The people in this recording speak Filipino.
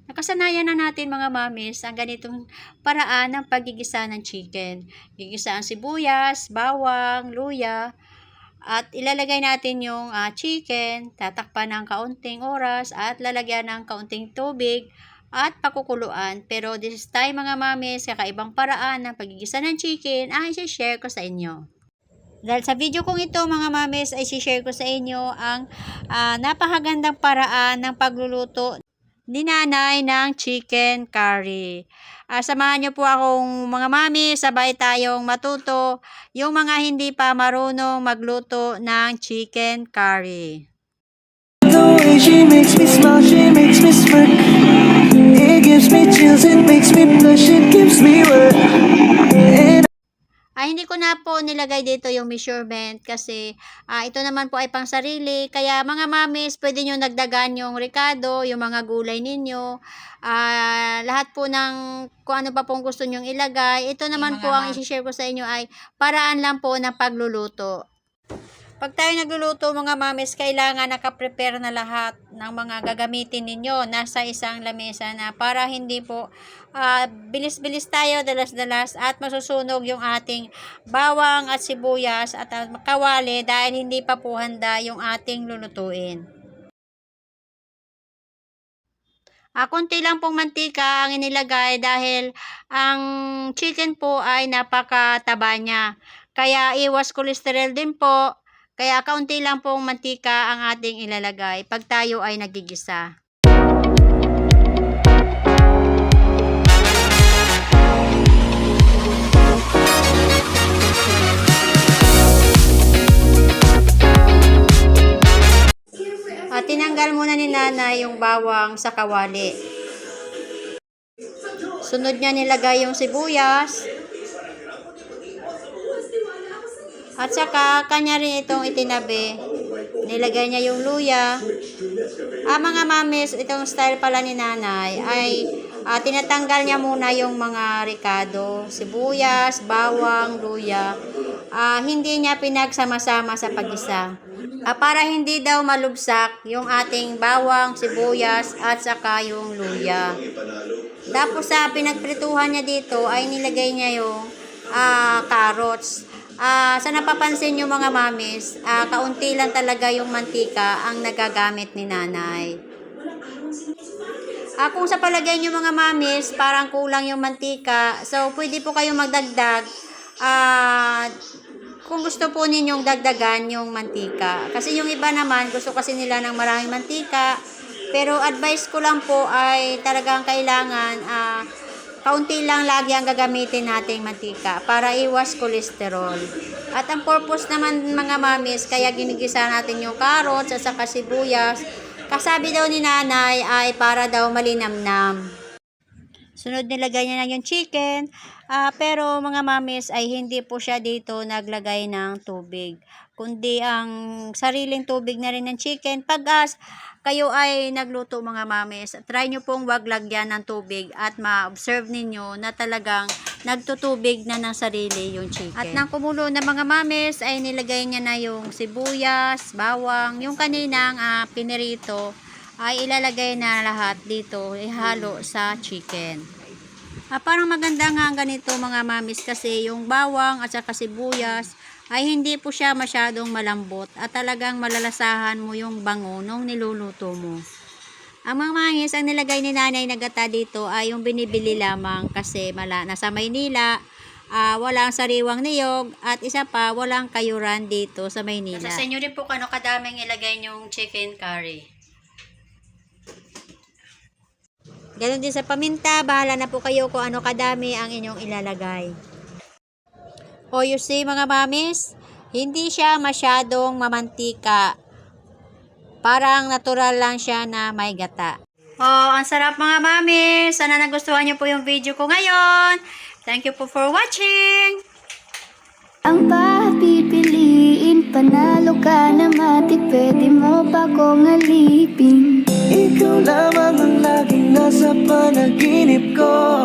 Nakasanayan na natin mga mamis ang ganitong paraan ng paggigisa ng chicken. Gigisa ang sibuyas, bawang, luya, at ilalagay natin yung chicken, tatakpan ng kaunting oras at lalagyan ng kaunting tubig at pakukuluan. Pero this time mga mamis, kakaibang paraan ng paggigisa ng chicken ay i-share ko sa inyo. Dahil sa video kong ito mga mamis ay i-share ko sa inyo ang napakagandang paraan ng pagluluto ni nanay ng chicken curry. Samahan niyo po akong mga mami, sabay tayong matuto yung mga hindi pa marunong magluto ng chicken curry. The way she makes me smile, she makes me smirk. It gives me chills, it makes me blush, it gives me work. Hindi ko na po nilagay dito yung measurement kasi ito naman po ay pang sarili. Kaya mga mamis, pwede nyo nagdagan yung ricado, yung mga gulay ninyo. Lahat po ng kung ano pa pong gusto nyong ilagay. Ito naman po ang isi-share ko sa inyo ay paraan lang po ng pagluluto. Pag tayo nagluluto mga mamis, kailangan nakaprepare na lahat ng mga gagamitin ninyo nasa isang lamesa na para hindi po bilis-bilis tayo, dalas-dalas at masusunog yung ating bawang at sibuyas at kawali dahil hindi pa po handa yung ating lulutuin. Konti lang pong mantika ang inilagay dahil ang chicken po ay napakataba niya. Kaya iwas cholesterol din po. Kaya kaunti lang pong mantika ang ating ilalagay pag tayo ay nagigisa. Tinanggal muna ni nanay yung bawang sa kawali. Sunod niya nilagay yung sibuyas. At saka kanya rin itong itinabi. Nilagay niya yung luya. Mga mamis, itong style pala ni nanay ay tinatanggal niya muna yung mga ricado, sibuyas, bawang, luya. Hindi niya pinagsama-sama sa pag-isa. Para hindi daw malubsak yung ating bawang, sibuyas at saka yung luya. Tapos sa pinagprituhan niya dito ay nilagay niya yung carrots. Sa napapansin nyo mga mamis, kaunti lang talaga yung mantika ang nagagamit ni nanay. Kung sa palagay nyo mga mamis, parang kulang yung mantika, so pwede po kayong magdagdag. Kung gusto po ninyong dagdagan yung mantika. Kasi yung iba naman, gusto kasi nila ng maraming mantika. Pero advice ko lang po ay talagang kailangan kaunti lang lagi ang gagamitin nating mantika para iwas cholesterol. At ang purpose naman mga mamis, kaya ginigisa natin yung carrots at saka sibuyas. Kasabi daw ni nanay ay para daw malinamnam. Sunod nilagay niya na yung chicken. Pero mga mamis ay hindi po siya dito naglagay ng tubig. Kundi ang sariling tubig na rin ng chicken. Pag kayo ay nagluto mga mamis, try nyo pong wag lagyan ng tubig at ma-observe ninyo na talagang nagtutubig na ng sarili yung chicken. At nang kumulo na mga mamis ay nilagay niya na yung sibuyas, bawang, yung kaninang pinirito ay ilalagay na lahat dito, ihalo sa chicken. Parang maganda nga ang ganito mga mamis kasi yung bawang at saka sibuyas ay hindi po siya masyadong malambot at talagang malalasahan mo yung bango nung niluluto mo. Ang mga mamis, ang nilagay ni nanay na gata dito ay yung binibili lamang kasi nasa Maynila, walang sariwang niyog at isa pa walang kayuran dito sa Maynila. Sa inyo rin po kano kadaming ilagay yung chicken curry. Ganon din sa paminta, bahala na po kayo kung ano kadami ang inyong ilalagay. You see mga mamis, hindi siya masyadong mamantika. Parang natural lang siya na may gata. Ang sarap mga mamis. Sana nagustuhan niyo po yung video ko ngayon. Thank you po for watching. Ang pipiliin, panalo ka na matik, pwede mo pa kong alipin. Ikaw lamang ang laging nasa panaginip ko.